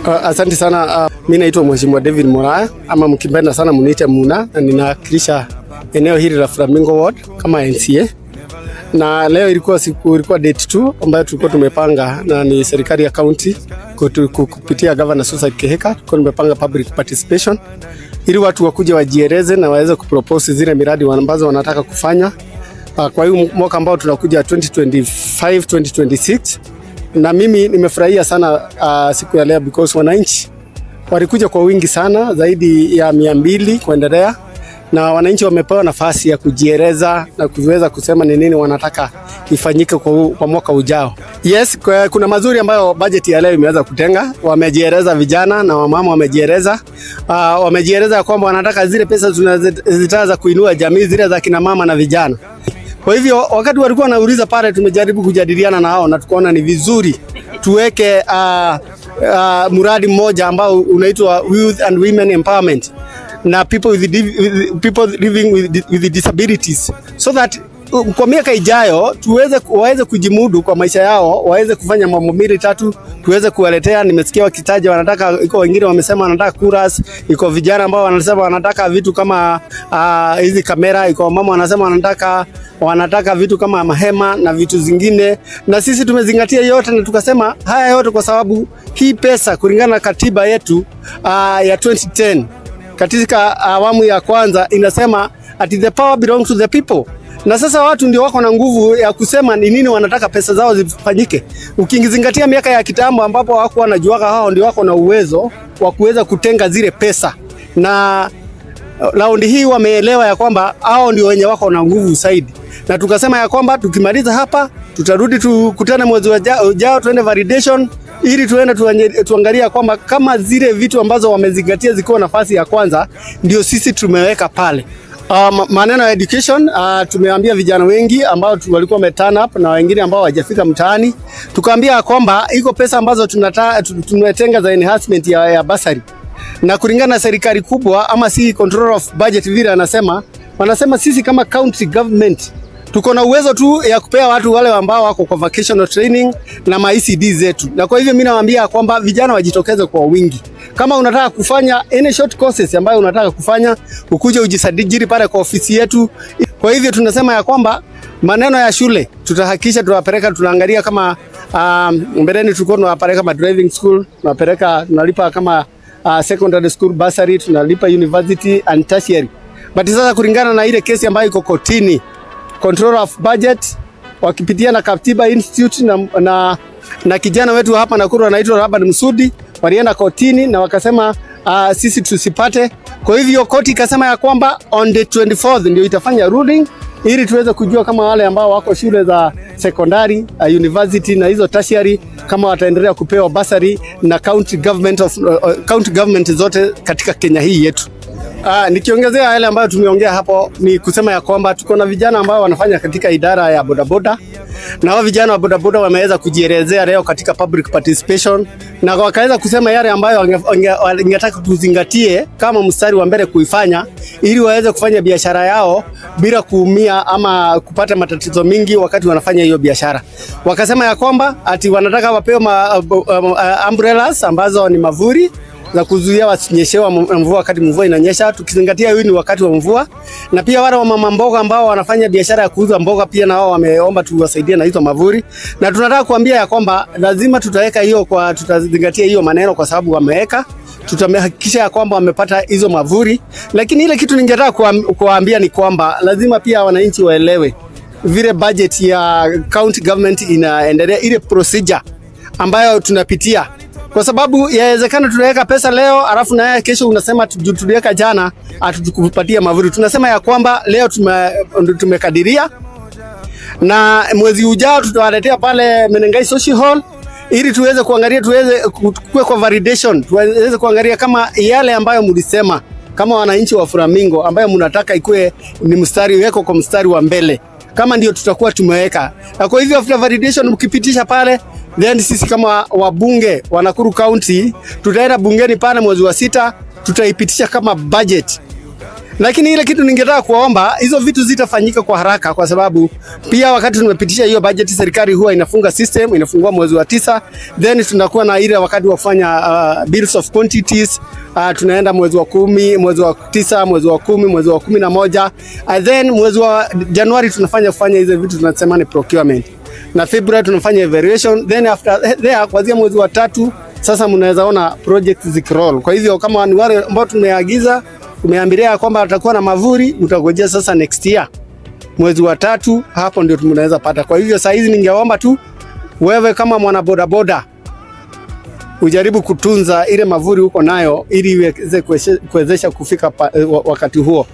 Asante sana. Mimi naitwa Mheshimiwa David Moraya, ama mkipenda sana mniite Muna, na ninawakilisha eneo hili la Flamingo Ward kama NCA. Na leo ilikuwa date 2 ambayo tulikuwa tumepanga, na ni serikali ya county kupitia Governor Susan Kehika, tulikuwa tumepanga public participation ili watu wakuje wajieleze na waweze kupropose zile miradi ambazo wanataka kufanya kwa hiyo mwaka ambao tunakuja 2025-2026. Na mimi nimefurahia sana siku ya leo because wananchi walikuja kwa wingi sana, zaidi ya 200 kuendelea, na wananchi wamepewa nafasi ya kujieleza na kuweza kusema ni nini wanataka ifanyike kwa mwaka ujao. Yes, kuna mazuri ambayo budget ya leo imeweza kutenga. Wamejieleza vijana na wamama, wamejieleza kwamba wanataka zile pesa zitaanza kuinua jamii zile za kina mama na vijana. Kwa hivyo wakati walikuwa wanauliza pale, tumejaribu kujadiliana na hao na tukaona ni vizuri tuweke mradi mmoja ambao unaitwa Youth and Women Empowerment na people living with disabilities, so that kwa miaka ijayo waweze kujimudu kwa maisha yao, waweze kufanya mambo mbili tatu, tuweze kuwaletea. Nimesikia wakitaja wanataka, iko wengine wamesema wanataka kuras, iko vijana ambao wanasema wanataka vitu kama hizi kamera, iko mama wanasema wanataka vitu kama mahema na vitu zingine, na sisi tumezingatia yote na tukasema haya yote kwa sababu hii pesa kulingana na katiba yetu ya 2010 katika awamu ya kwanza inasema at the power belongs to the people. Na sasa watu ndio wako na nguvu ya kusema ni nini wanataka pesa zao zifanyike. Ukizingatia miaka ya kitambo ambapo wako wanajuaga, hao ndio wako na uwezo wa kuweza kutenga zile pesa, na raundi hii wameelewa ya kwamba hao ndio wenye wako na nguvu zaidi. Na tukasema ya kwamba tukimaliza hapa tutarudi tukutane mwezi ujao, tuende validation ili tuangalia kwamba kama zile vitu ambazo wamezingatia ziko nafasi ya kwanza ndio sisi tumeweka pale. Maneno ya education, tumeambia vijana wengi ambao walikuwa turn up na wengine ambao hawajafika mtaani, tukaambia kwamba iko pesa ambazo tumetenga za enhancement ya basari, na kulingana na serikali kubwa ama si control of budget vile wanasema sisi kama county government tuko na uwezo tu ya kupea watu wale ambao wako kwa vocational training na ma ECD zetu. Na kwa hivyo mimi nawaambia kwamba vijana wajitokeze kwa wingi. Kama unataka kufanya any short courses ambayo unataka kufanya, ukuje ujisajili pale kwa ofisi yetu. Kwa hivyo tunasema ya kwamba maneno ya shule tutahakikisha tunawapeleka, tunaangalia kama mbeleni tulikuwa tunawapeleka kama driving school, tunalipa kama secondary school bursary, tunalipa university and tertiary. But sasa kulingana na ile kesi ambayo iko kotini, control of budget wakipitia na Katiba Institute na kijana wetu hapa Nakuru anaitwa Rabani Msudi, walienda kotini na wakasema sisi tusipate. Kwa hivyo koti ikasema ya kwamba on the 24th ndio itafanya ruling ili tuweze kujua kama wale ambao wako shule za secondary, university na hizo tertiary kama wataendelea kupewa basari na county government zote katika Kenya hii yetu. Nikiongezea yale ambayo tumeongea hapo, ni kusema ya kwamba tuko na vijana ambao wanafanya katika idara ya bodaboda, na hao vijana wa bodaboda wameweza kujielezea leo katika public participation, na wakaweza kusema yale ambayo wangetaka tuzingatie kama mstari wa mbele kuifanya ili waweze kufanya biashara yao bila kuumia ama kupata matatizo mingi wakati wanafanya hiyo biashara. Wakasema ya kwamba ati wanataka wapewe umbrellas ambazo ni mavuri za kuzuia wasinyeshewa mvua wakati mvua inanyesha, tukizingatia hii ni wakati wa mvua. Na pia wale wa mama mboga ambao wanafanya biashara ya kuuza mboga pia nao wameomba tuwasaidie na hizo mavuri. Na tunataka kuambia ya kwamba lazima tutazingatia hiyo maneno kwa sababu wameweka, tutamehakikisha ya kwamba wamepata hizo mavuri. Lakini ile kitu ningetaka kuwaambia ni kwamba lazima pia wananchi waelewe vile budget ya county government inaendelea, ile procedure ambayo tunapitia. Kwa sababu yawezekana tunaweka pesa leo alafu na kesho unasema tuliweka jana atukupatia mavuri. Tunasema ya kwamba leo tumekadiria na mwezi ujao tutawaletea pale Menengai Social Hall ili tuweze kuangalia, tuweze kuwa kwa validation, tuweze kuangalia kama yale ambayo mlisema kama wananchi wa Flamingo ambayo mnataka ikue ni mstari weko kwa mstari wa mbele, kama ndio tutakuwa tumeweka. Na kwa hivyo after validation mkipitisha pale, then sisi kama wabunge wa Nakuru County tutaenda bungeni pale mwezi wa 6, tutaipitisha kama budget. Lakini ile kitu ningetaka kuomba, hizo vitu zitafanyika kwa haraka, kwa sababu pia wakati tumepitisha hiyo budget serikali huwa inafunga system, inafungua mwezi wa 9, then tunakuwa na ile wakati wa kufanya bills of quantities, tunaenda mwezi wa 10, mwezi wa 9, mwezi wa 10, mwezi wa 11, then mwezi wa Januari kufanya hizo vitu tunasema ni procurement, na February tunafanya evaluation, then after there kuanzia mwezi wa 3 sasa mnaweza ona project zikiroll. Kwa hivyo kama ni wale ambao tumeagiza, tumeambiria kwamba atakuwa na mavuri, mtagojea sasa next year mwezi wa 3, hapo ndio tunaweza pata. Kwa hivyo saa hizi ningeomba tu wewe kama mwana boda boda ujaribu kutunza ile mavuri huko nayo ili iweze kuwezesha kufika wakati huo.